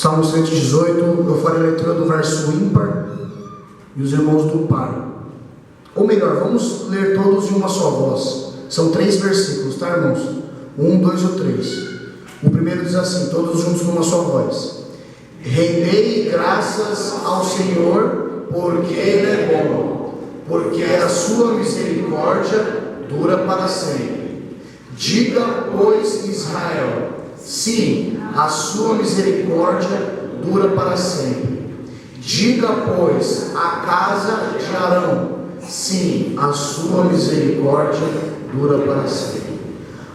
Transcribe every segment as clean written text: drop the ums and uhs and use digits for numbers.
Salmo 118, eu farei a leitura do verso ímpar e os irmãos do par. Ou melhor, vamos ler todos de uma só voz. São 3 versículos, tá, irmãos? 1, 2 ou 3. O primeiro diz assim, todos juntos numa só voz: rendei graças ao Senhor, porque Ele é bom, porque a sua misericórdia dura para sempre. Diga, pois, Israel, sim, a sua misericórdia dura para sempre. Diga, pois, a casa de Arão, sim, a sua misericórdia dura para sempre.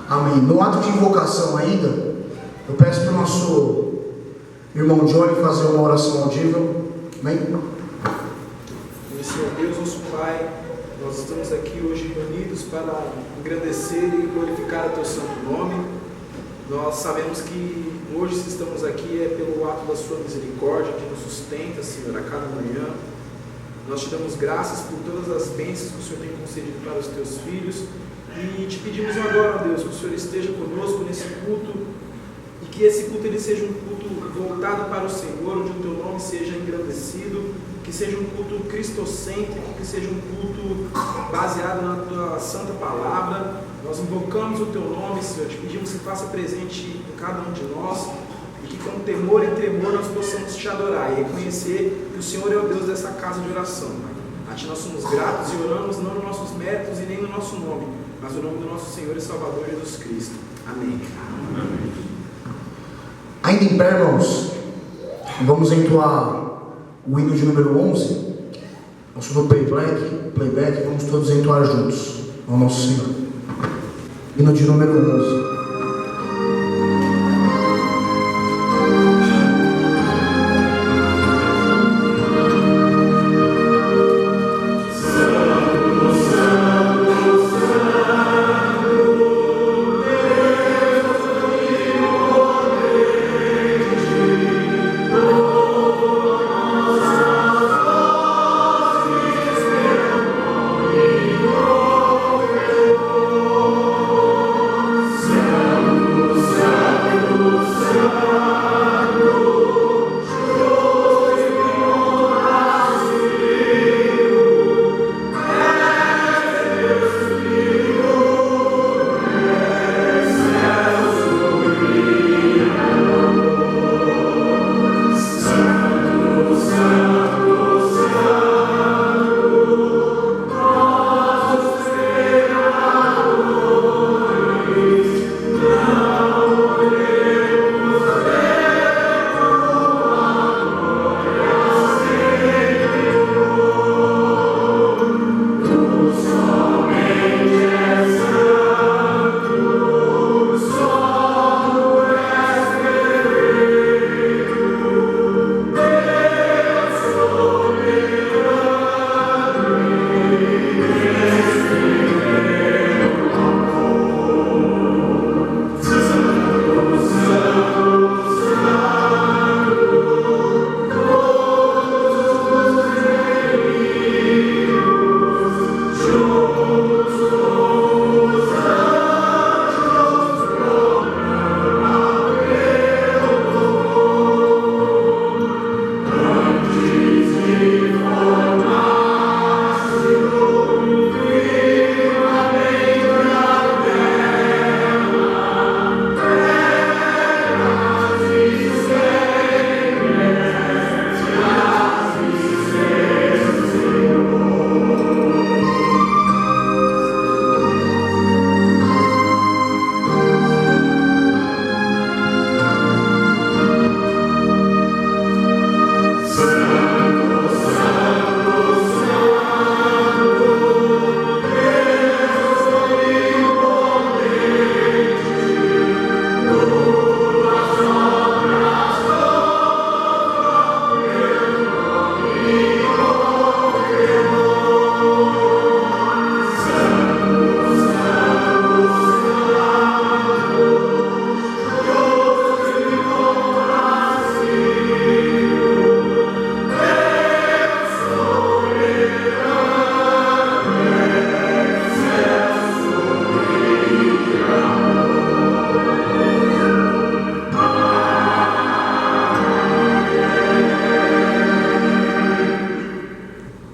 Amém. No ato de invocação ainda, eu peço para o nosso irmão Johnny fazer uma oração audível. Amém? Senhor Deus, nosso Pai, nós estamos aqui hoje reunidos para engrandecer e glorificar o Teu santo nome. Nós sabemos que hoje, se estamos aqui, é pelo ato da Sua misericórdia que nos sustenta, Senhor, a cada manhã. Nós te damos graças por todas as bênçãos que o Senhor tem concedido para os Teus filhos e te pedimos agora, ó Deus, que o Senhor esteja conosco nesse culto e que esse culto ele seja um culto voltado para o Senhor, onde o Teu nome seja engrandecido, que seja um culto cristocêntrico, que seja um culto baseado na Tua santa palavra. Nós invocamos o Teu nome, Senhor, te pedimos que faça presente em cada um de nós e que com temor e tremor nós possamos te adorar e reconhecer que o Senhor é o Deus dessa casa de oração, Pai. A Ti nós somos gratos e oramos não nos nossos méritos e nem no nosso nome, mas no nome do nosso Senhor e Salvador Jesus Cristo. Amém. Amém. Ainda em pé, irmãos, vamos entoar o hino de número 11. Nós no playback, vamos todos entoar juntos ao nosso Senhor. Hino de número 11. Céu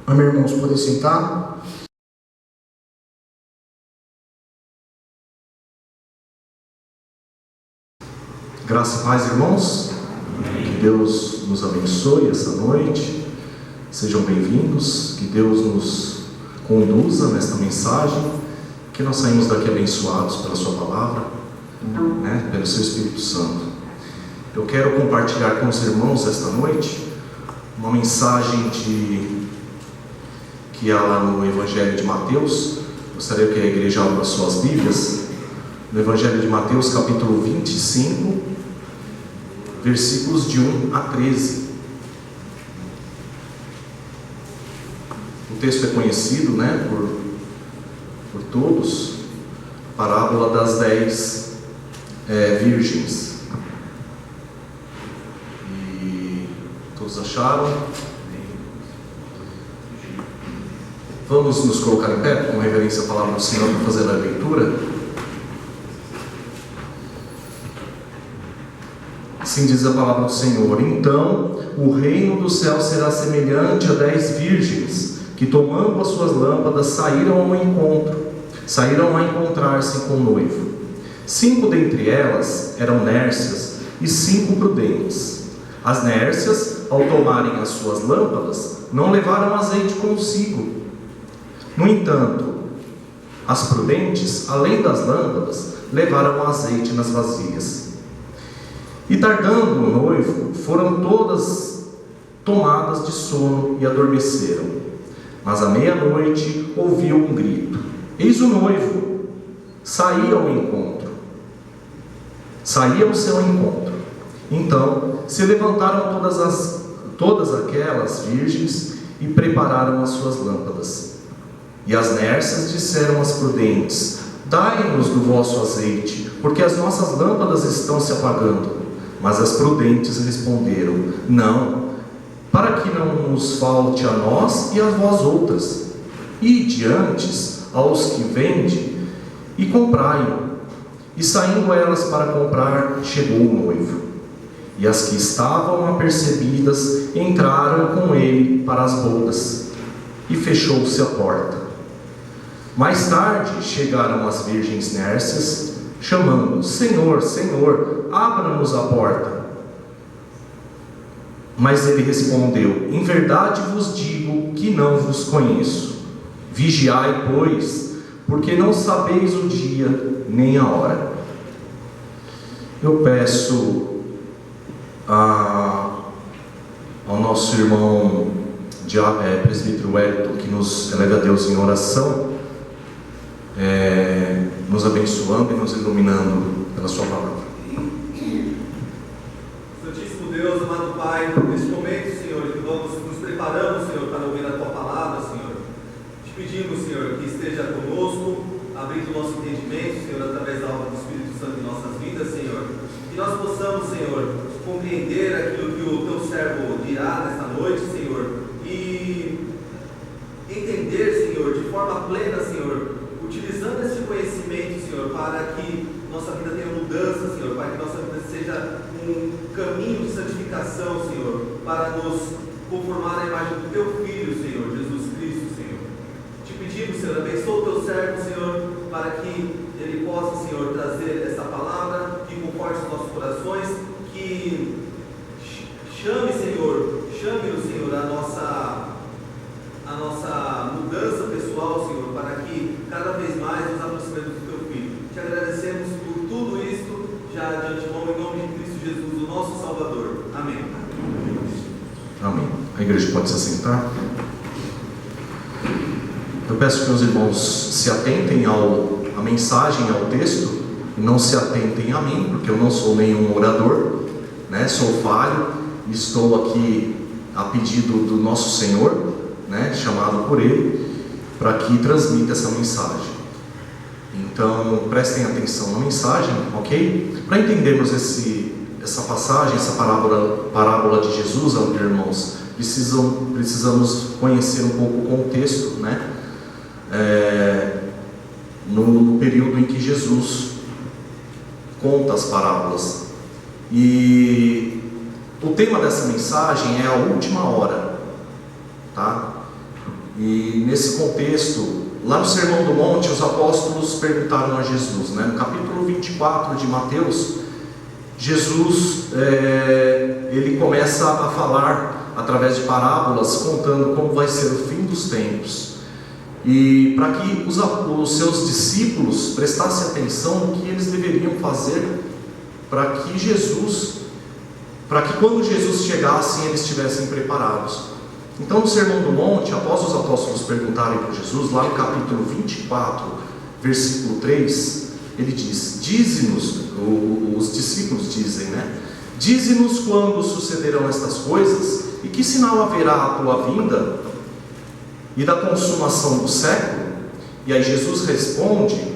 Amém, irmãos, podem sentar. Graça e paz, irmãos. Que Deus nos abençoe essa noite. Sejam bem-vindos. Que Deus nos conduza nesta mensagem. Que nós saímos daqui abençoados pela sua palavra, né? Pelo seu Espírito Santo. Eu quero compartilhar com os irmãos esta noite uma mensagem que é lá no Evangelho de Mateus. Gostaria que a igreja abra suas Bíblias. No Evangelho de Mateus, capítulo 25, versículos de 1 a 13. O texto é conhecido, né, por todos, a parábola das 10 virgens. E todos acharam? Vamos nos colocar em pé, com reverência à palavra do Senhor, para fazer a leitura. Assim diz a palavra do Senhor: então o reino do céu será semelhante a 10 virgens, que tomando as suas lâmpadas saíram a encontrar-se com o noivo. 5 dentre elas eram nércias e 5 prudentes. As nércias, ao tomarem as suas lâmpadas, não levaram azeite consigo. No entanto, as prudentes, além das lâmpadas, levaram azeite nas vasilhas. E tardando o noivo, foram todas tomadas de sono e adormeceram. Mas à meia-noite ouviu um grito: eis o noivo, saía ao seu encontro. Então se levantaram todas aquelas virgens e prepararam as suas lâmpadas. E as nércias disseram às prudentes: dai-nos do vosso azeite, porque as nossas lâmpadas estão se apagando. Mas as prudentes responderam: não, para que não nos falte a nós e a vós outras. Ide antes aos que vendem e comprai-o. E saindo elas para comprar, chegou o noivo. E as que estavam apercebidas entraram com ele para as bodas, e fechou-se a porta. Mais tarde chegaram as virgens nércias, chamando: Senhor, Senhor, abra-nos a porta. Mas ele respondeu: em verdade vos digo que não vos conheço. Vigiai, pois, porque não sabeis o dia nem a hora. Eu peço ao nosso irmão presbítero Wellington que nos eleve a Deus em oração, nos abençoando e nos iluminando pela sua palavra. Santíssimo Deus, amado Pai, neste momento, Senhor, que vamos nos preparando, Senhor, para ouvir a Tua palavra, Senhor, te pedimos, Senhor, que esteja conosco, abrindo o nosso entendimento, Senhor, através da obra do Espírito Santo em nossas vidas, Senhor, que nós possamos, Senhor, compreender aquilo que o Teu servo dirá nesta noite, Senhor, e entender, Senhor, de forma plena, Senhor, utilizando esse conhecimento, Senhor, para que nossa vida tenha mudança, Senhor, para que nossa vida seja um caminho de santificação, Senhor, para nos conformar à imagem do Teu Filho, Senhor, Jesus Cristo, Senhor. Te pedimos, Senhor, abençoa o Teu servo, Senhor, para que ele possa, Senhor, trazer essa palavra que conforte os nossos corações, que chame, Senhor, a nossa mudança pessoal, Senhor, para que cada vez mais nos aproximemos do Teu Filho. Te agradecemos por tudo isso, já de antemão, em nome de Cristo Jesus, o nosso Salvador. Amém. Amém. A igreja pode se assentar. Eu peço que os irmãos se atentem à mensagem, ao texto, e não se atentem a mim, porque eu não sou nenhum orador, né? Sou falho, estou aqui a pedido do nosso Senhor, né? Chamado por Ele, para que transmita essa mensagem. Então, prestem atenção na mensagem, ok? Para entendermos essa passagem, essa parábola de Jesus, irmãos, precisamos conhecer um pouco o contexto, né? No período em que Jesus conta as parábolas. E o tema dessa mensagem é a última hora, tá? E nesse contexto, lá no Sermão do Monte, os apóstolos perguntaram a Jesus, né? No capítulo 24 de Mateus, Jesus ele começa a falar através de parábolas, contando como vai ser o fim dos tempos. E para que os seus discípulos prestassem atenção no que eles deveriam fazer para que quando Jesus chegasse, eles estivessem preparados. Então, no Sermão do Monte, após os apóstolos perguntarem para Jesus, lá no capítulo 24, versículo 3, ele diz: dize-nos, os discípulos dizem, né? Dize-nos quando sucederão estas coisas, e que sinal haverá a tua vinda e da consumação do século? E aí Jesus responde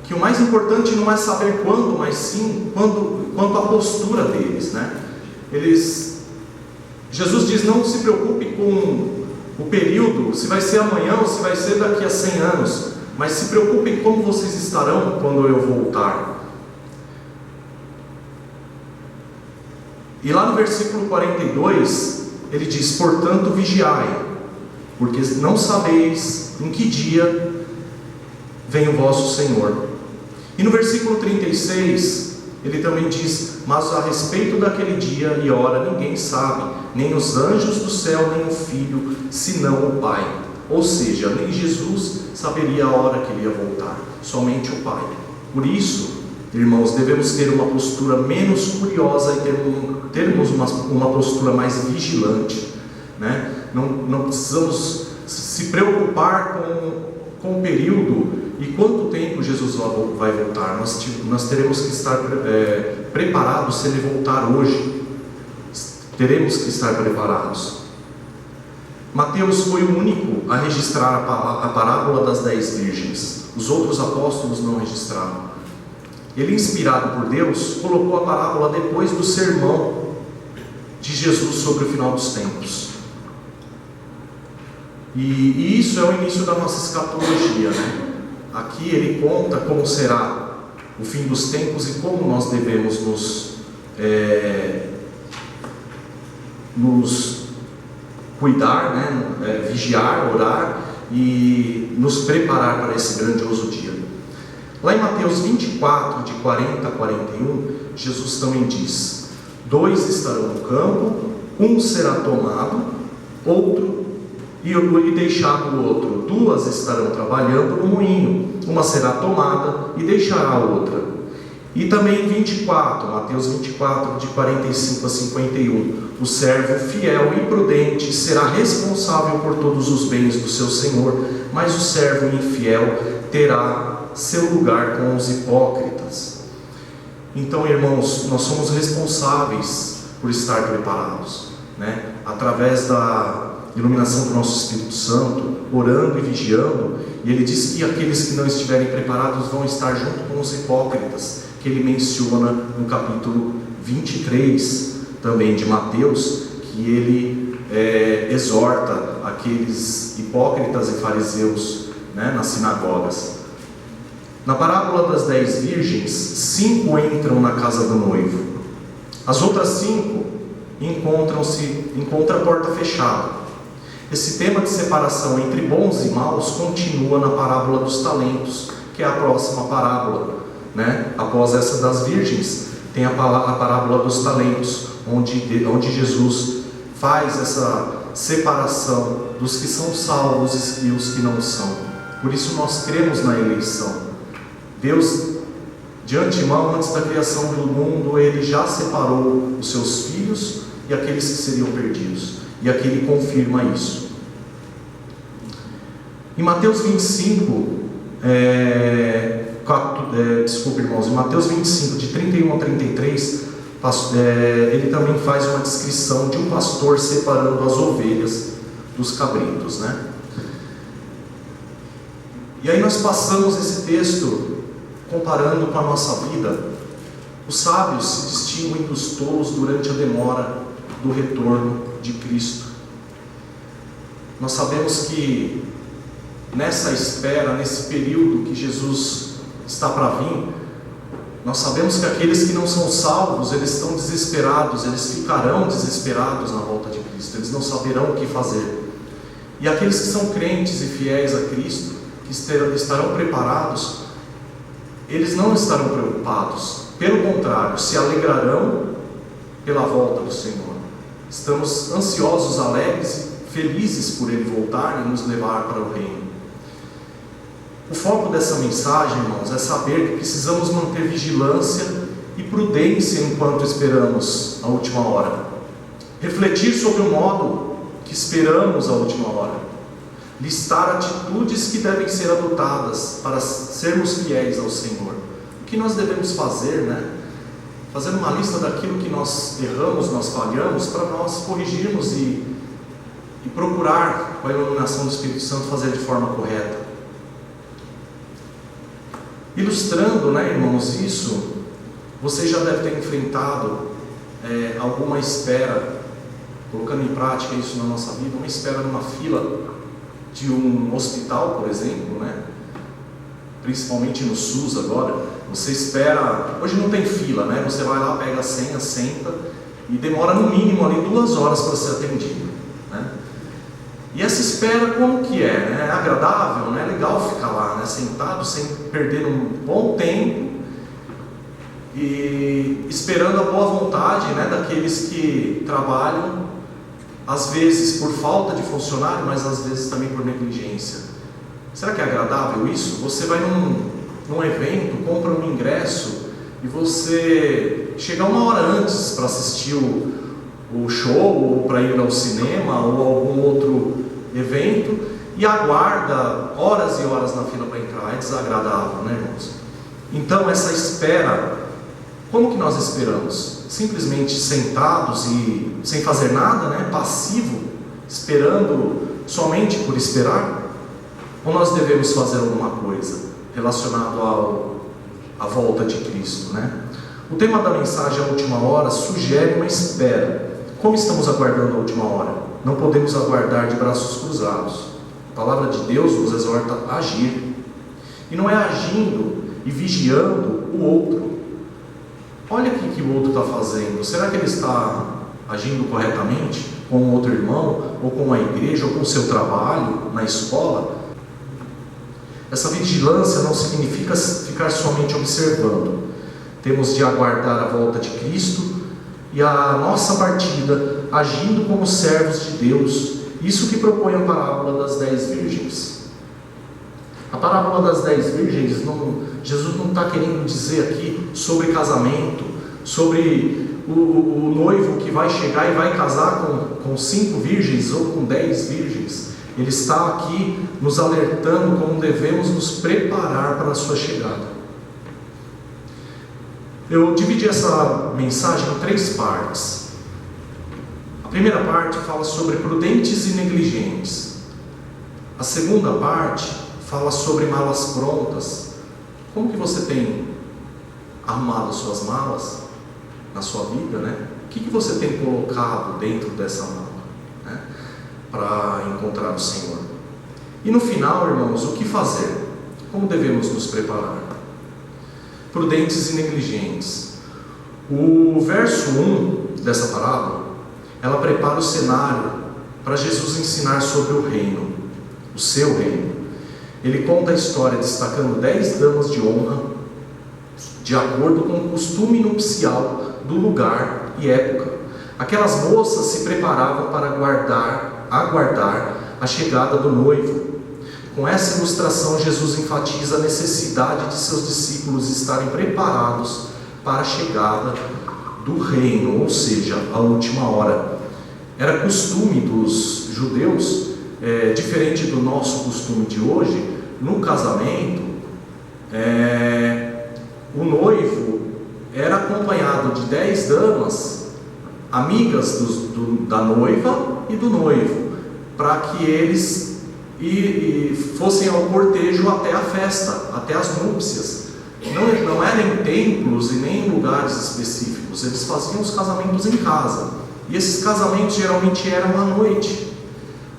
que o mais importante não é saber quando, mas sim quanto à postura deles, né? Jesus diz: não se preocupe com o período, se vai ser amanhã ou se vai ser daqui a 100 anos, mas se preocupem como vocês estarão quando eu voltar. E lá no versículo 42, ele diz: portanto vigiai, porque não sabeis em que dia vem o vosso Senhor. E no versículo 36, ele também diz: mas a respeito daquele dia e hora ninguém sabe, nem os anjos do céu, nem o Filho, senão o Pai. Ou seja, nem Jesus saberia a hora que ele ia voltar, somente o Pai. Por isso, irmãos, devemos ter uma postura menos curiosa e termos uma postura mais vigilante, né? Não precisamos se preocupar com o período e quanto tempo Jesus vai voltar. Nós teremos que estar preparados. Se ele voltar hoje, teremos que estar preparados. Mateus foi o único a registrar a parábola das 10 virgens. Os outros apóstolos não registraram. Ele, inspirado por Deus, colocou a parábola depois do sermão de Jesus sobre o final dos tempos. E isso é o início da nossa escatologia, né? Aqui ele conta como será o fim dos tempos e como nós devemos nos cuidar, né? Vigiar, orar e nos preparar para esse grandioso dia. Lá em Mateus 24, de 40 a 41, Jesus também diz: 2 estarão no campo, um será tomado, outro e deixado o outro. 2 estarão trabalhando no moinho, uma será tomada e deixará a outra. E também em 24, Mateus 24, de 45 a 51, o servo fiel e prudente será responsável por todos os bens do seu senhor, mas o servo infiel terá seu lugar com os hipócritas. Então, irmãos, nós somos responsáveis por estar preparados, né? Através da iluminação do nosso Espírito Santo, orando e vigiando. E ele diz que aqueles que não estiverem preparados vão estar junto com os hipócritas, que ele menciona no capítulo 23 também de Mateus, que ele exorta aqueles hipócritas e fariseus, né, nas sinagogas. Na parábola das 10 virgens, 5 entram na casa do noivo. As outras 5 encontram a porta fechada. Esse tema de separação entre bons e maus continua na parábola dos talentos, que é a próxima parábola, né? Após essa das virgens, tem a parábola dos talentos, onde Jesus faz essa separação dos que são salvos e os que não são. Por isso nós cremos na eleição. Deus, de antemão, antes da criação do mundo, Ele já separou os seus filhos e aqueles que seriam perdidos. E aqui Ele confirma isso. Em Mateus 25, em Mateus 25, de 31 a 33, ele também faz uma descrição de um pastor separando as ovelhas dos cabritos, né? E aí nós passamos esse texto comparando com a nossa vida. Os sábios se distinguem dos tolos durante a demora do retorno de Cristo. Nós sabemos que nessa espera, nesse período que Jesus está para vir, nós sabemos que aqueles que não são salvos, eles estão desesperados, eles ficarão desesperados na volta de Cristo, eles não saberão o que fazer. E aqueles que são crentes e fiéis a Cristo, que estarão preparados, eles não estarão preocupados. Pelo contrário, se alegrarão pela volta do Senhor. Estamos ansiosos, alegres e felizes por Ele voltar e nos levar para o reino. O foco dessa mensagem, irmãos, é saber que precisamos manter vigilância e prudência enquanto esperamos a última hora. Refletir sobre o modo que esperamos a última hora. Listar atitudes que devem ser adotadas para sermos fiéis ao Senhor. O que nós devemos fazer, né? Fazer uma lista daquilo que nós erramos, nós falhamos, para nós corrigirmos e procurar, com a iluminação do Espírito Santo, fazer de forma correta. Ilustrando, né, irmãos, isso, você já deve ter enfrentado alguma espera, colocando em prática isso na nossa vida, uma espera numa fila de um hospital, por exemplo, né? Principalmente no SUS agora, você espera, hoje não tem fila, né? Você vai lá, pega a senha, senta e demora no mínimo ali 2 horas para ser atendido, né? E essa espera como que é, né? É agradável, né? É legal ficar lá, né? Sentado sem perder um bom tempo e esperando a boa vontade, né? Daqueles que trabalham, às vezes por falta de funcionário, mas às vezes também por negligência. Será que é agradável isso? Você vai num evento, compra um ingresso e você chega 1 hora antes para assistir o show, ou para ir ao cinema, ou algum outro evento, e aguarda horas e horas na fila para entrar. É desagradável, né, irmãos? Então essa espera, como que nós esperamos? Simplesmente sentados e sem fazer nada, né? Passivo, esperando somente por esperar? Ou nós devemos fazer alguma coisa relacionado à volta de Cristo, né? O tema da mensagem, a última hora, sugere uma espera. Como estamos aguardando a última hora? Não podemos aguardar de braços cruzados. A palavra de Deus nos exorta a agir. E não é agindo e vigiando o outro. Olha o que o outro está fazendo. Será que ele está agindo corretamente com o outro irmão, ou com a igreja, ou com o seu trabalho, na escola? Essa vigilância não significa ficar somente observando. Temos de aguardar a volta de Cristo e a nossa partida, agindo como servos de Deus. Isso que propõe a parábola das 10 virgens. A parábola das 10 virgens, Jesus não está querendo dizer aqui sobre casamento, sobre o noivo que vai chegar e vai casar com 5 virgens ou com 10 virgens. Ele está aqui nos alertando como devemos nos preparar para a sua chegada. Eu dividi essa mensagem em 3 partes. A primeira parte fala sobre prudentes e negligentes. A segunda parte fala sobre malas prontas. Como que você tem arrumado as suas malas na sua vida, né? O que você tem colocado dentro dessa mala, né? Para encontrar o Senhor. E no final, irmãos, o que fazer? Como devemos nos preparar? Prudentes e negligentes. O verso 1 dessa parábola, ela prepara o cenário para Jesus ensinar sobre o reino, o seu reino. Ele conta a história destacando 10 damas de honra, de acordo com o costume nupcial do lugar e época. Aquelas moças se preparavam para aguardar a chegada do noivo. Com essa ilustração, Jesus enfatiza a necessidade de seus discípulos estarem preparados para a chegada do reino, ou seja, a última hora. Era costume dos judeus, diferente do nosso costume de hoje. No casamento, o noivo era acompanhado de 10 damas, amigas da noiva e do noivo, para que eles fossem ao cortejo até a festa, até as núpcias. Não era em templos e nem em lugares específicos, eles faziam os casamentos em casa. E esses casamentos geralmente eram à noite,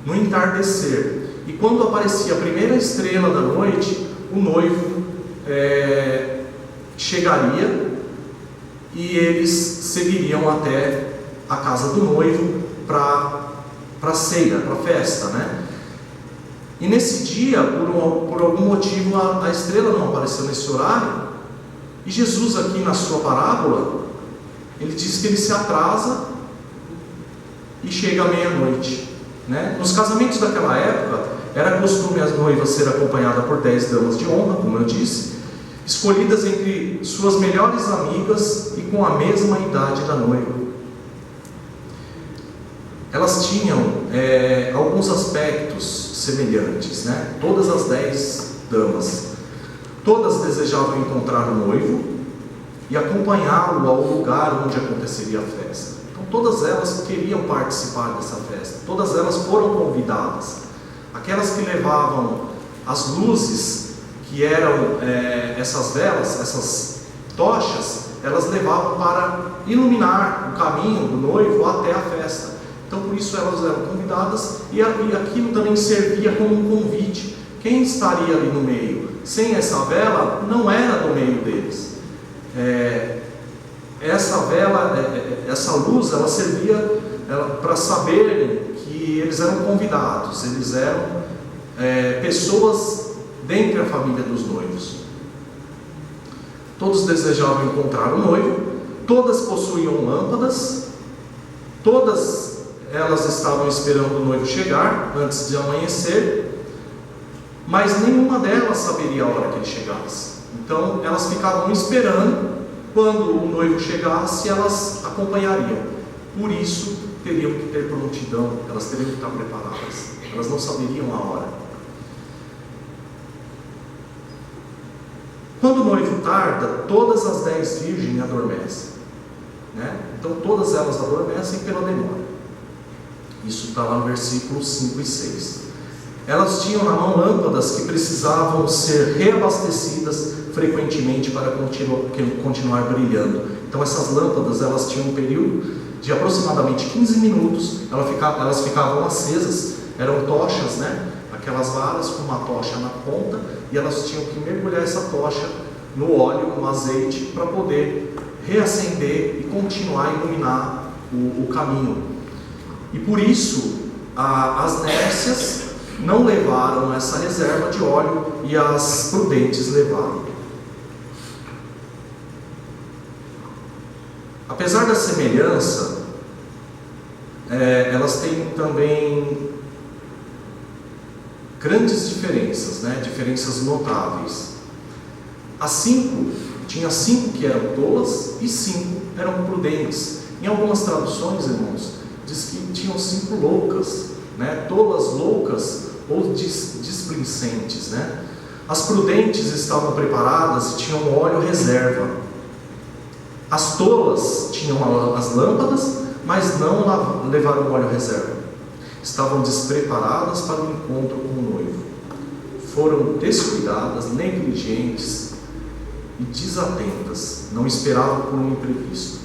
no entardecer. E quando aparecia a primeira estrela da noite, o noivo chegaria e eles seguiriam até a casa do noivo para a ceia, para a festa, né? E nesse dia, por algum motivo, a estrela não apareceu nesse horário. E Jesus aqui na sua parábola, ele diz que ele se atrasa e chega à meia-noite, né? Nos casamentos daquela época, era costume a noiva ser acompanhada por 10 damas de honra, como eu disse, escolhidas entre suas melhores amigas e com a mesma idade da noiva. Elas tinham alguns aspectos semelhantes, né? Todas as 10 damas, todas desejavam encontrar o noivo e acompanhá-lo ao lugar onde aconteceria a festa. Então todas elas queriam participar dessa festa, todas elas foram convidadas. Aquelas que levavam as luzes, que eram essas velas, essas tochas, elas levavam para iluminar o caminho do noivo até a festa. Então por isso elas eram convidadas, e aquilo também servia como um convite. Quem estaria ali no meio? Sem essa vela, não era do meio deles. Essa vela, essa luz, ela servia para saberem que eles eram convidados, eles eram pessoas dentre a família dos noivos. Todos desejavam encontrar o noivo, todas possuíam lâmpadas, todas elas estavam esperando o noivo chegar antes de amanhecer, mas nenhuma delas saberia a hora que ele chegasse. Então elas ficavam esperando. Quando o noivo chegasse, elas acompanhariam. Por isso teriam que ter prontidão, elas teriam que estar preparadas, elas não saberiam a hora. Quando o noivo tarda, todas as 10 virgens adormecem, né? Então todas elas adormecem pela demora. Isso está lá no versículo 5 e 6. Elas tinham na mão lâmpadas que precisavam ser reabastecidas frequentemente para continuar brilhando. Então essas lâmpadas, elas tinham um período de aproximadamente 15 minutos, elas ficavam acesas, eram tochas, né? Aquelas varas com uma tocha na ponta, e elas tinham que mergulhar essa tocha no óleo, no azeite, para poder reacender e continuar a iluminar o caminho. E por isso as nércias não levaram essa reserva de óleo e as prudentes levaram. Apesar da semelhança, elas têm também grandes diferenças, né? Diferenças notáveis. As 5, tinha 5 que eram tolas e 5 eram prudentes. Em algumas traduções, irmãos, diz que tinham 5 loucas, né? Tolas loucas ou displicentes, né? As prudentes estavam preparadas e tinham óleo reserva. As tolas tinham as lâmpadas, mas não levaram óleo reserva. Estavam despreparadas para o encontro com o noivo. Foram descuidadas, negligentes e desatentas. Não esperavam por um imprevisto,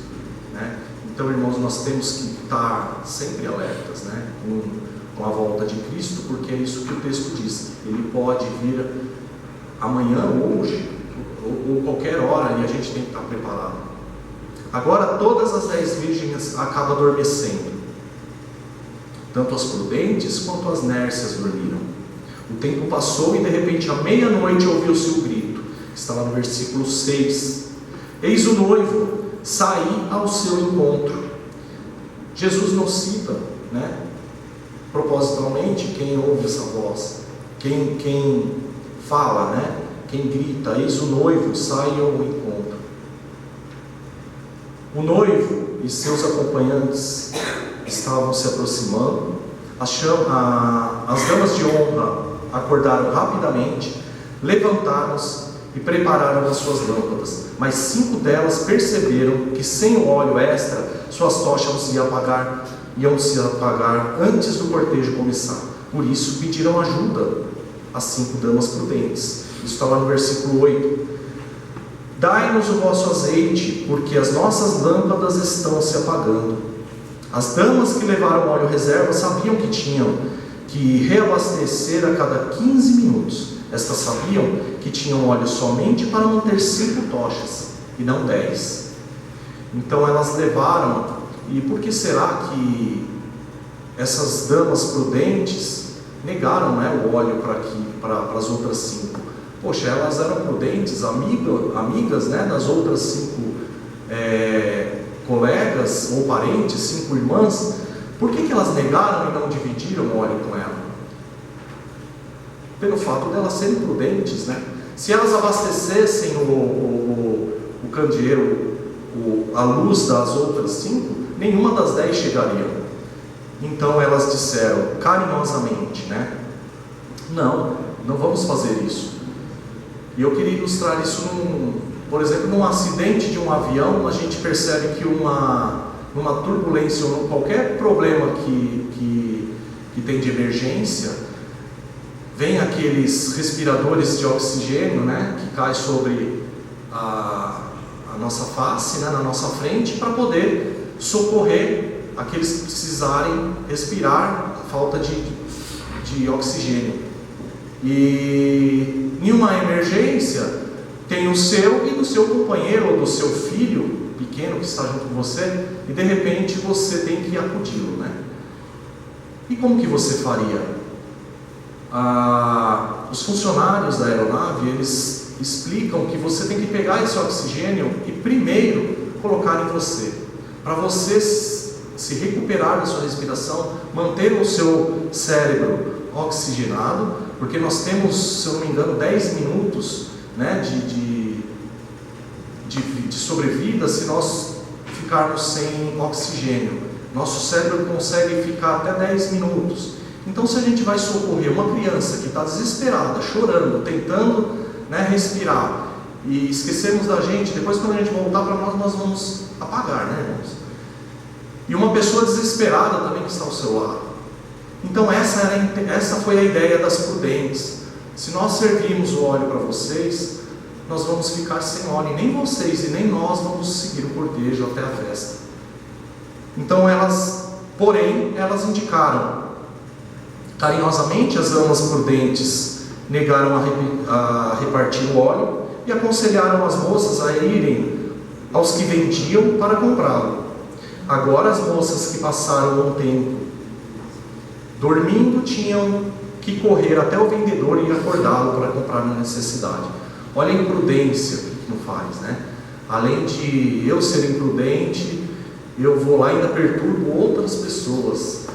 né? Então, irmãos, nós temos que estar sempre alertas, né? Com a volta de Cristo, porque é isso que o texto diz. Ele pode vir amanhã, hoje, ou qualquer hora, e a gente tem que estar preparado. Agora todas as 10 virgens acabam adormecendo. Tanto as prudentes quanto as nércias dormiram. O tempo passou e de repente à meia-noite ouviu-se o grito. Está lá no versículo 6. Eis o noivo sair ao seu encontro. Jesus não cita, né, propositalmente quem ouve essa voz, quem fala, né, quem grita. Eis o noivo sai ao encontro. O noivo e seus acompanhantes estavam se aproximando. As damas de honra acordaram rapidamente, levantaram-se e prepararam as suas lâmpadas. Mas 5 delas perceberam que sem o óleo extra, suas tochas iam se apagar antes do cortejo começar. Por isso pediram ajuda às 5 damas prudentes. Isso está lá no versículo 8. Dai-nos o vosso azeite, porque as nossas lâmpadas estão se apagando. As damas que levaram óleo reserva sabiam que tinham que reabastecer a cada 15 minutos. Estas sabiam que tinham óleo somente para manter 5 tochas, e não 10. Então elas levaram. E por que será que essas damas prudentes negaram, né, o óleo para as outras 5. Poxa, elas eram prudentes, amigas, né, das outras 5 colegas ou parentes, 5 irmãs. Por que elas negaram e não dividiram o óleo com ela? Pelo fato de elas serem prudentes, né? Se elas abastecessem o candeeiro, a luz das outras 5, nenhuma das 10 chegariam. Então elas disseram carinhosamente, né? Não vamos fazer isso. E eu queria ilustrar isso por exemplo, num acidente de um avião. A gente percebe que numa turbulência ou qualquer problema que tem de emergência, vem aqueles respiradores de oxigênio, né, que cai sobre a nossa face, né, na nossa frente, para poder socorrer aqueles que precisarem respirar a falta de oxigênio. E em uma emergência, tem o seu e do seu companheiro ou do seu filho pequeno que está junto com você, e de repente você tem que acudi-lo, né? E como que você faria? Os funcionários da aeronave, eles explicam que você tem que pegar esse oxigênio e primeiro colocar em você, para você se recuperar da sua respiração, manter o seu cérebro oxigenado, porque nós temos, se eu não me engano, 10 minutos, né, de sobrevida se nós ficarmos sem oxigênio. Nosso cérebro consegue ficar até 10 minutos. Então, se a gente vai socorrer uma criança que está desesperada, chorando, tentando, né, respirar, e esquecermos da gente, depois quando a gente voltar para nós vamos apagar, né, irmãos? E uma pessoa desesperada também que está ao seu lado. Então essa foi a ideia das prudentes. Se nós servirmos o óleo para vocês, nós vamos ficar sem óleo, e nem vocês e nem nós vamos seguir o cortejo até a festa. Então porém, elas indicaram carinhosamente. As damas prudentes negaram a repartir o óleo e aconselharam as moças a irem aos que vendiam para comprá-lo. Agora as moças que passaram um tempo dormindo tinham que correr até o vendedor e acordá-lo para comprar na necessidade. Olha a imprudência que não faz, né? Além de eu ser imprudente, eu vou lá e ainda perturbo outras pessoas.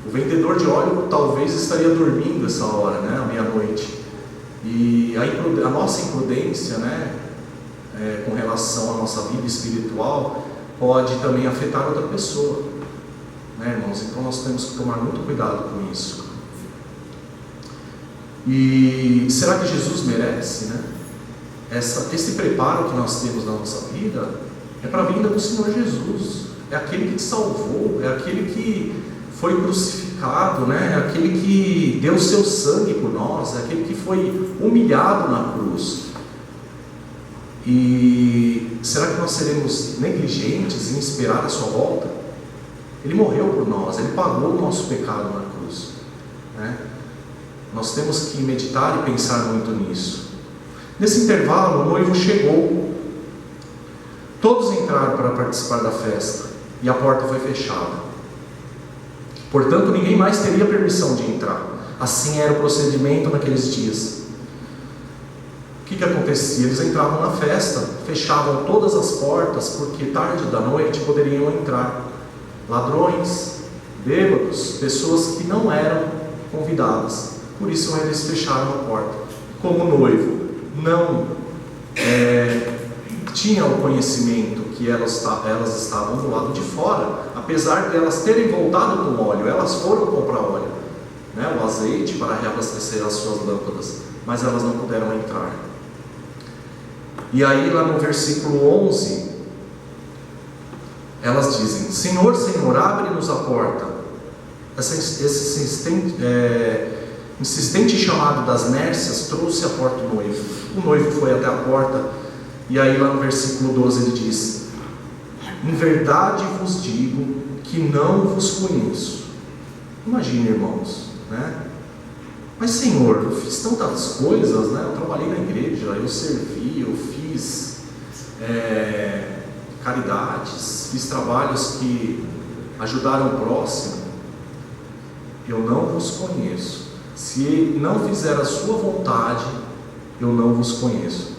O vendedor de óleo talvez estaria dormindo essa hora, né? À meia-noite. E a nossa imprudência, né, com relação à nossa vida espiritual, pode também afetar outra pessoa, né, irmãos? Então nós temos que tomar muito cuidado com isso. E será que Jesus merece, né? Esse preparo que nós temos na nossa vida é para a vinda do Senhor Jesus. É aquele que te salvou, é aquele que foi crucificado, né? É aquele que deu seu sangue por nós, é aquele que foi humilhado na cruz. E será que nós seremos negligentes em esperar a sua volta? Ele morreu por nós, ele pagou o nosso pecado na cruz, né? Nós temos que meditar e pensar muito nisso. Nesse intervalo, o noivo chegou. Todos entraram para participar da festa e a porta foi fechada. Portanto, ninguém mais teria permissão de entrar. Assim era o procedimento naqueles dias. O que acontecia? Eles entravam na festa, fechavam todas as portas, porque tarde da noite poderiam entrar ladrões, bêbados, pessoas que não eram convidadas. Por isso eles fecharam a porta. Como o noivo não tinha o conhecimento que elas estavam do lado de fora, apesar de elas terem voltado com óleo, elas foram comprar óleo, né, o azeite para reabastecer as suas lâmpadas, mas elas não puderam entrar. E aí lá no versículo 11, elas dizem: Senhor, Senhor, abre-nos a porta. Esse insistente chamado das nércias trouxe à porta o noivo. O noivo foi até a porta, e aí lá no versículo 12 ele diz: em verdade vos digo que não vos conheço. Imagine, irmãos, né? Mas Senhor, eu fiz tantas coisas, né? Eu trabalhei na igreja, eu servi, eu fiz caridades, fiz trabalhos que ajudaram o próximo. Eu não vos conheço. Se não fizer a sua vontade, eu não vos conheço.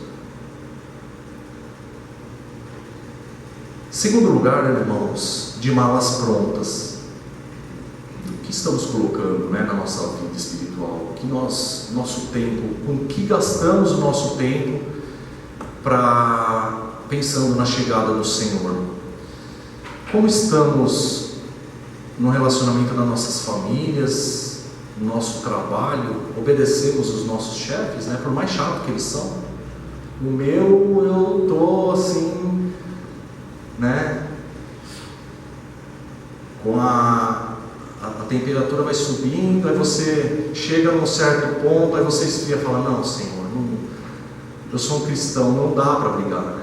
Segundo lugar, irmãos, de malas prontas. O que estamos colocando, na nossa vida espiritual? Que nosso tempo, com que gastamos o nosso tempo pensando na chegada do Senhor? Como estamos no relacionamento das nossas famílias, no nosso trabalho? Obedecemos os nossos chefes, por mais chato que eles são? O meu, eu estou assim, com a temperatura vai subindo, aí você chega num certo ponto, aí você esfria e fala: não, Senhor, eu sou um cristão, não dá para brigar,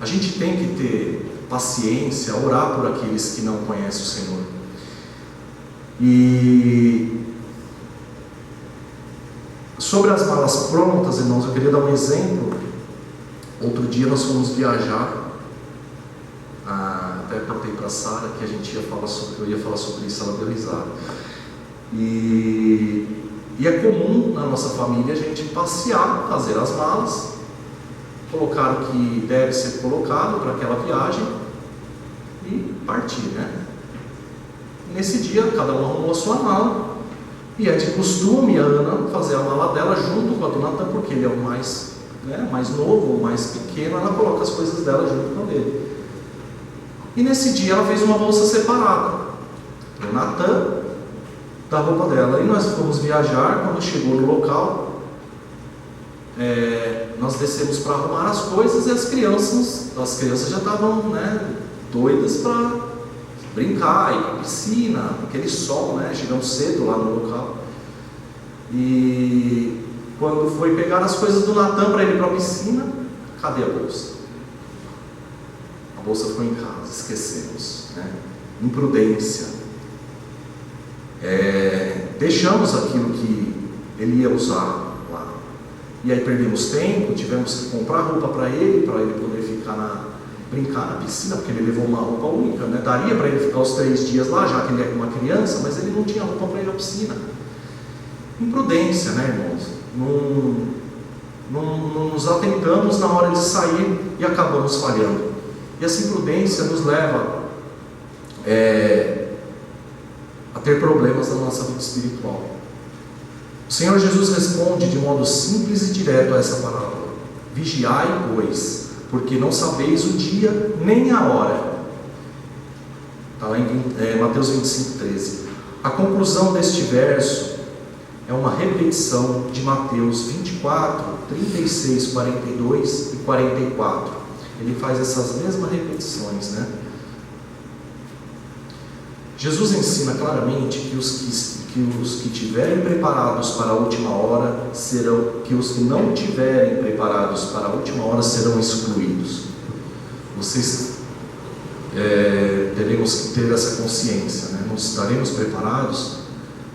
A gente tem que ter paciência, orar por aqueles que não conhecem o Senhor. E sobre as malas prontas, irmãos, eu queria dar um exemplo. Outro dia nós fomos viajar, até contei para a Sara que eu ia falar sobre isso, ela deu risada. E é comum na nossa família a gente passear, fazer as malas, colocar o que deve ser colocado para aquela viagem e partir, Nesse dia, cada um arrumou a sua mala, e é de costume a Ana fazer a mala dela junto com a do Natan, porque ele é o mais novo, o mais pequeno, ela coloca as coisas dela junto com ele. E nesse dia ela fez uma bolsa separada, o Natan, da roupa dela. E nós fomos viajar. Quando chegou no local, nós descemos para arrumar as coisas, e as crianças já estavam doidas para brincar, ir para a piscina, aquele sol, chegamos cedo lá no local. E quando foi pegar as coisas do Natan para ir para a piscina, cadê a bolsa? A bolsa ficou em casa, esquecemos, Imprudência. Deixamos aquilo que ele ia usar lá, e aí perdemos tempo, tivemos que comprar roupa para ele poder brincar na piscina, porque ele levou uma roupa única, daria para ele ficar os 3 dias lá, já que ele é uma criança, mas ele não tinha roupa para ir à piscina. Imprudência, irmãos? Não nos atentamos na hora de sair e acabamos falhando. E essa imprudência nos leva a ter problemas na nossa vida espiritual. O Senhor Jesus responde de modo simples e direto a essa parábola: vigiai, pois, porque não sabeis o dia nem a hora. Está lá em Mateus 25:13. A conclusão deste verso é uma repetição de Mateus 24, 36, 42 e 44. Ele faz essas mesmas repetições, Jesus ensina claramente que os que tiverem preparados para a última hora que os que não tiverem preparados para a última hora serão excluídos. Vocês teremos que ter essa consciência, Não estaremos preparados,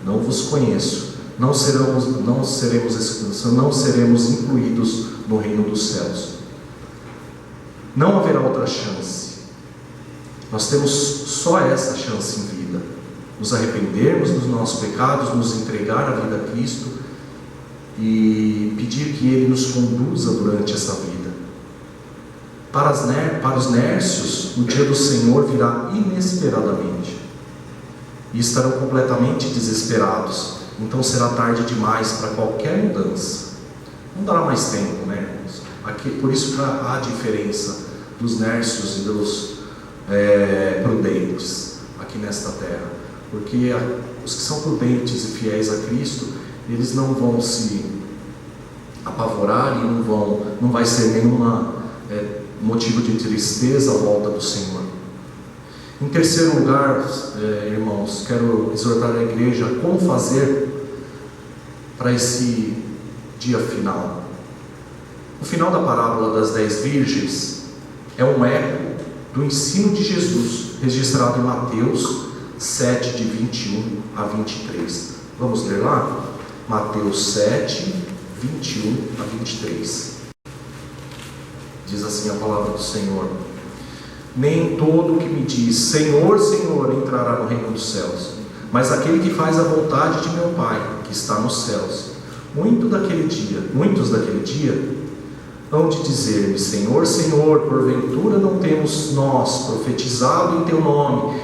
não vos conheço. Não seremos incluídos no reino dos céus. Não haverá outra chance. Nós temos só essa chance em vida: nos arrependermos dos nossos pecados, nos entregar a vida a Cristo e pedir que Ele nos conduza durante essa vida. Para os nércios, o dia do Senhor virá inesperadamente e estarão completamente desesperados. Então será tarde demais para qualquer mudança. Não dará mais tempo, irmãos? Por isso que há a diferença dos nércios e dos prudentes aqui nesta terra. Porque os que são prudentes e fiéis a Cristo, eles não vão se apavorar e não vai ser nenhum motivo de tristeza à volta do Senhor. Em terceiro lugar, irmãos, quero exortar a igreja como fazer para esse dia final. O final da parábola das 10 virgens é um eco do ensino de Jesus, registrado em Mateus 7, de 21 a 23. Vamos ler lá? Mateus 7, 21 a 23. Diz assim a palavra do Senhor: nem todo o que me diz Senhor, Senhor entrará no reino dos céus, mas aquele que faz a vontade de meu Pai que está nos céus. Muitos daquele dia hão de dizer-me: Senhor, Senhor, porventura não temos nós profetizado em Teu nome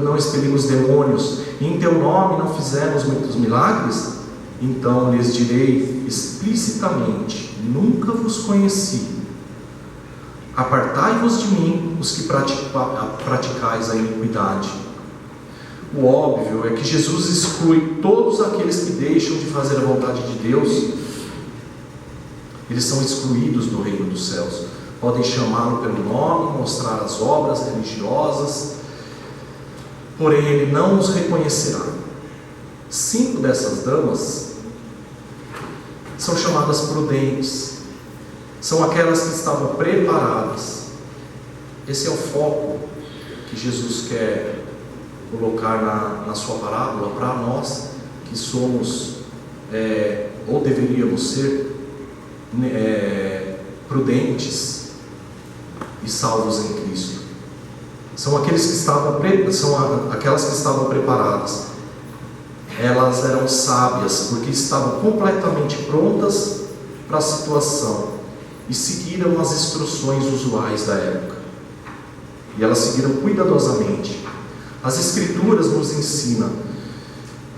não expelimos demônios, e em Teu nome não fizemos muitos milagres? Então lhes direi explicitamente: nunca vos conheci. Apartai-vos de mim, os que praticais a iniquidade. O óbvio é que Jesus exclui todos aqueles que deixam de fazer a vontade de Deus. Eles são excluídos do reino dos céus. Podem chamá-lo pelo nome, mostrar as obras religiosas, porém ele não os reconhecerá. 5 dessas damas são chamadas prudentes. São aquelas que estavam preparadas. Esse é o foco que Jesus quer colocar na sua parábola para nós que somos, ou deveríamos ser, prudentes e salvos em Cristo. São aquelas que estavam preparadas. Elas eram sábias porque estavam completamente prontas para a situação e seguiram as instruções usuais da época. E elas seguiram cuidadosamente. As Escrituras nos ensinam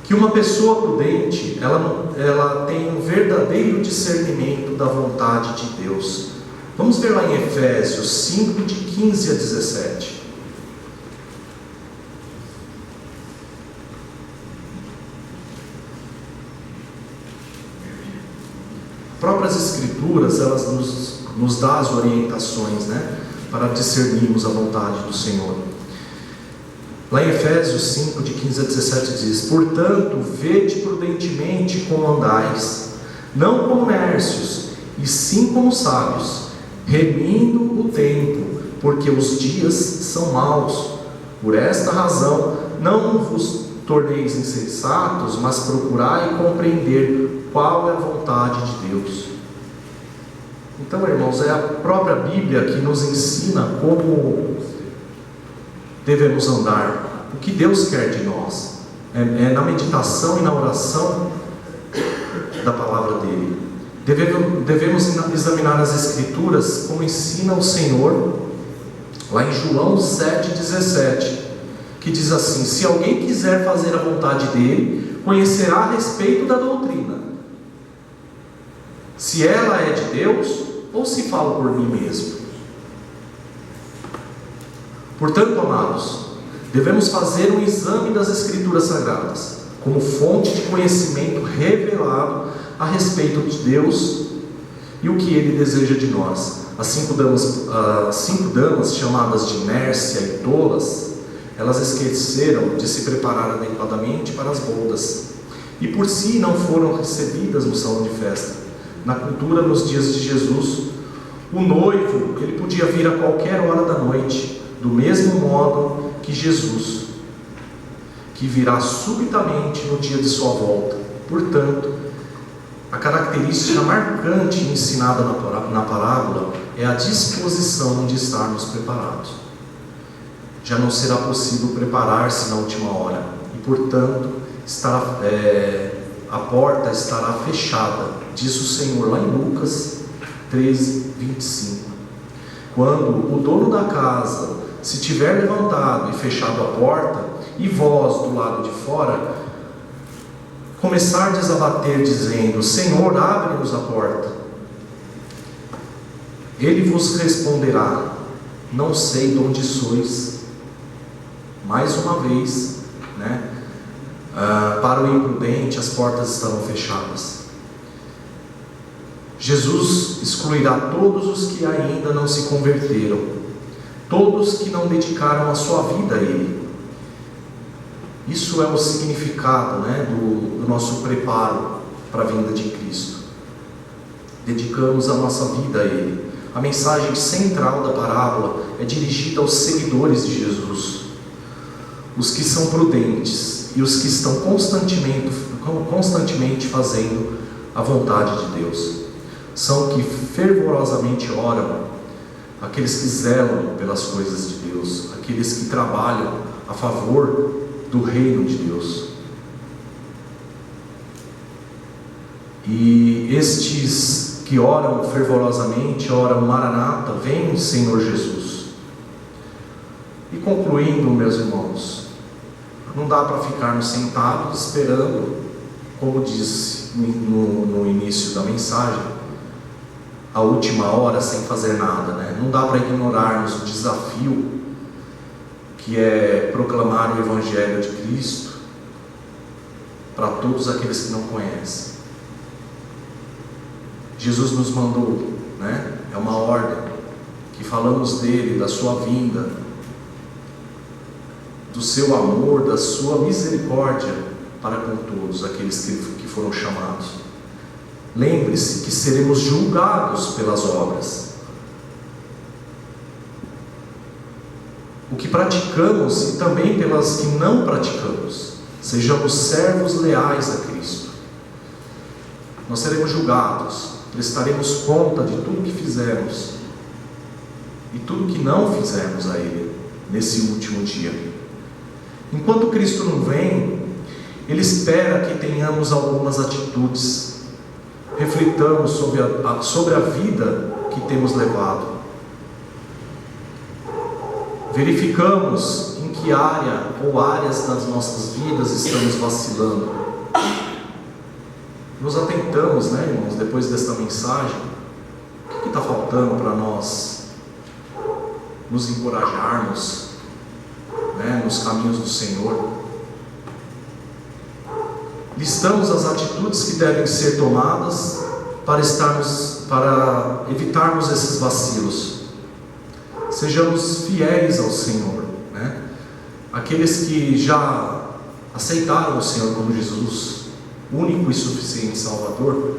que uma pessoa prudente, ela tem um verdadeiro discernimento da vontade de Deus. Vamos ver lá em Efésios 5, de 15 a 17. Próprias Escrituras, elas nos dão as orientações, para discernirmos a vontade do Senhor. Lá em Efésios 5, de 15 a 17 diz: portanto, vede prudentemente como andais, não como nércios, e sim como sábios, remindo o tempo, porque os dias são maus. Por esta razão, não vos torneis insensatos, mas procurai compreender qual é a vontade de Deus. Então, irmãos, é a própria Bíblia que nos ensina como devemos andar, o que Deus quer de nós. É na meditação e na oração da palavra dele. Devemos examinar as Escrituras como ensina o Senhor, lá em João 7,17, que diz assim: se alguém quiser fazer a vontade dele, conhecerá a respeito da doutrina, se ela é de Deus ou se falo por mim mesmo. Portanto, amados, devemos fazer um exame das Escrituras Sagradas como fonte de conhecimento revelado a respeito de Deus e o que Ele deseja de nós. As 5 damas chamadas de Nércia e tolas, elas esqueceram de se preparar adequadamente para as bodas e por si não foram recebidas no salão de festa. Na cultura, nos dias de Jesus, o noivo, ele podia vir a qualquer hora da noite, do mesmo modo que Jesus, que virá subitamente no dia de sua volta. Portanto, a característica marcante ensinada na parábola é a disposição de estarmos preparados. Já não será possível preparar-se na última hora e, portanto, a porta estará fechada, diz o Senhor lá em Lucas 13:25. Quando o dono da casa se tiver levantado e fechado a porta, e vós do lado de fora começardes a bater, dizendo: Senhor, abre-nos a porta, ele vos responderá: não sei de onde sois. Mais uma vez, para o imprudente as portas estarão fechadas. Jesus excluirá todos os que ainda não se converteram, todos que não dedicaram a sua vida a Ele. Isso é o significado do nosso preparo para a vinda de Cristo. Dedicamos a nossa vida a Ele. A mensagem central da parábola é dirigida aos seguidores de Jesus, os que são prudentes e os que estão constantemente fazendo a vontade de Deus. São que fervorosamente oram, aqueles que zelam pelas coisas de Deus, aqueles que trabalham a favor do reino de Deus. E estes que oram fervorosamente, oram Maranata, vem Senhor Jesus. E concluindo, meus irmãos, não dá para ficarmos sentados esperando, como disse no início da mensagem, a última hora sem fazer nada, né? Não dá para ignorarmos o desafio que é proclamar o Evangelho de Cristo para todos aqueles que não conhecem. Jesus nos mandou, né? É uma ordem, que falamos dele, da sua vinda, do seu amor, da sua misericórdia para com todos aqueles que foram chamados. Lembre-se que seremos julgados pelas obras. O que praticamos e também pelas que não praticamos. Sejamos servos leais a Cristo. Nós seremos julgados, prestaremos conta de tudo que fizemos e tudo que não fizemos a Ele nesse último dia. Enquanto Cristo não vem, Ele espera que tenhamos algumas atitudes, reflitamos sobre a vida que temos levado, verificamos em que área ou áreas das nossas vidas estamos vacilando. Nos atentamos, né, irmãos, depois desta mensagem, o que está faltando para nós nos encorajarmos, né, nos caminhos do Senhor? Listamos as atitudes que devem ser tomadas para evitarmos esses vacilos. Sejamos fiéis ao Senhor, né? Aqueles que já aceitaram o Senhor como Jesus, único e suficiente Salvador,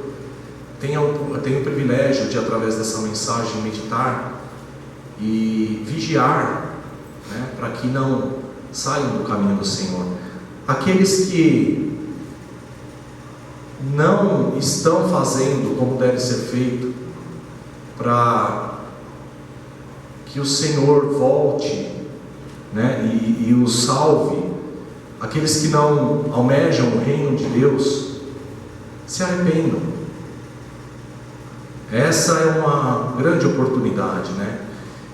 tenham o privilégio de, através dessa mensagem, meditar e vigiar, né, para que não saiam do caminho do Senhor. Aqueles que não estão fazendo como deve ser feito, para que o Senhor volte, né, e os salve, aqueles que não almejam o reino de Deus, se arrependam. Essa é uma grande oportunidade, né?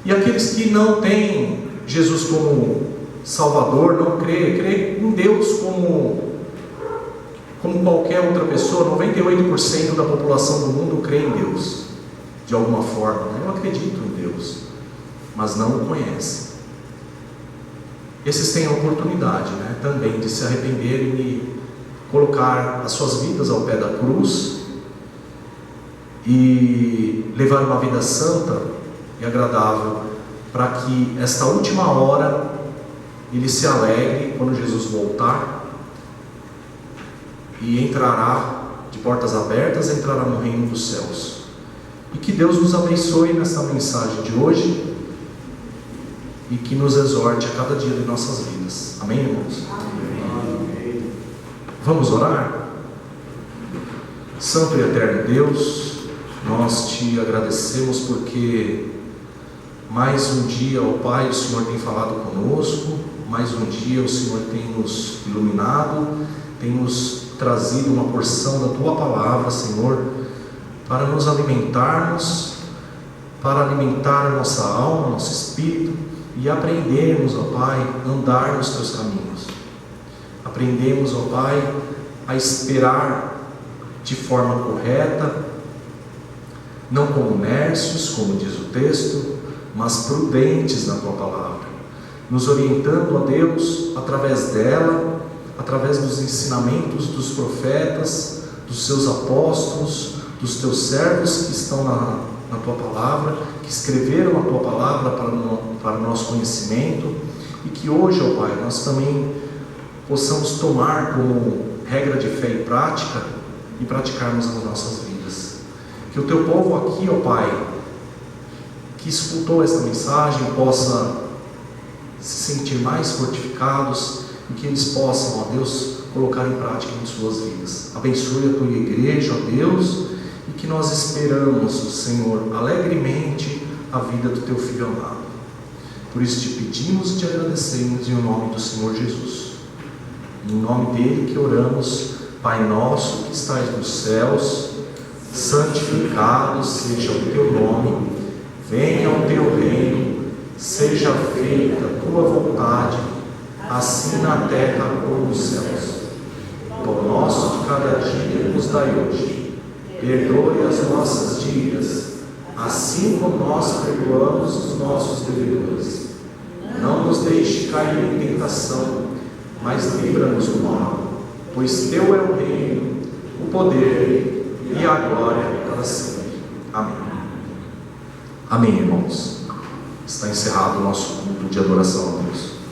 E aqueles que não têm Jesus como Salvador, não crê em Deus como qualquer outra pessoa. 98% da população do mundo crê em Deus, de alguma forma, né? Eu acredito em Deus, mas não o conhece. Esses têm a oportunidade, né, também de se arrependerem e colocar as suas vidas ao pé da cruz e levar uma vida santa e agradável, para que esta última hora ele se alegre quando Jesus voltar e entrará de portas abertas, entrará no reino dos céus. E que Deus nos abençoe nessa mensagem de hoje e que nos exorte a cada dia de nossas vidas. Amém, irmãos? Amém. Vamos orar? Santo e eterno Deus, nós te agradecemos porque mais um dia, ó Pai, o Senhor tem falado conosco, mais um dia o Senhor tem nos iluminado, tem nos trazido uma porção da Tua Palavra, Senhor, para nos alimentarmos, para alimentar a nossa alma, nosso espírito, e aprendermos, ó Pai, a andar nos Teus caminhos. Aprendemos, ó Pai, a esperar de forma correta, não como nércios, como diz o texto, mas prudentes na Tua Palavra, nos orientando a Deus através dela, através dos ensinamentos dos profetas, dos Seus apóstolos, dos Teus servos que estão na Tua Palavra, que escreveram a Tua Palavra para o nosso conhecimento, e que hoje, ó Pai, nós também possamos tomar como regra de fé e prática, e praticarmos nas nossas vidas. Que o Teu povo aqui, ó Pai, que escutou esta mensagem, possa se sentir mais fortificados, e que eles possam, ó Deus, colocar em prática em suas vidas. Abençoe a Tua igreja, ó Deus, e que nós esperamos, Senhor, alegremente a vida do Teu Filho amado. Por isso te pedimos e te agradecemos em nome do Senhor Jesus. Em nome dele que oramos, Pai nosso que estais nos céus, santificado seja o teu nome, venha o teu reino, seja feita a tua vontade, assim na terra como nos céus. O pão nosso de cada dia nos dai hoje. Perdoe as nossas dívidas, assim como nós perdoamos os nossos devedores. Não nos deixe cair em tentação, mas livra-nos do mal. Pois teu é o reino, o poder e a glória para sempre. Amém. Amém, irmãos. Está encerrado o nosso culto de adoração a Deus.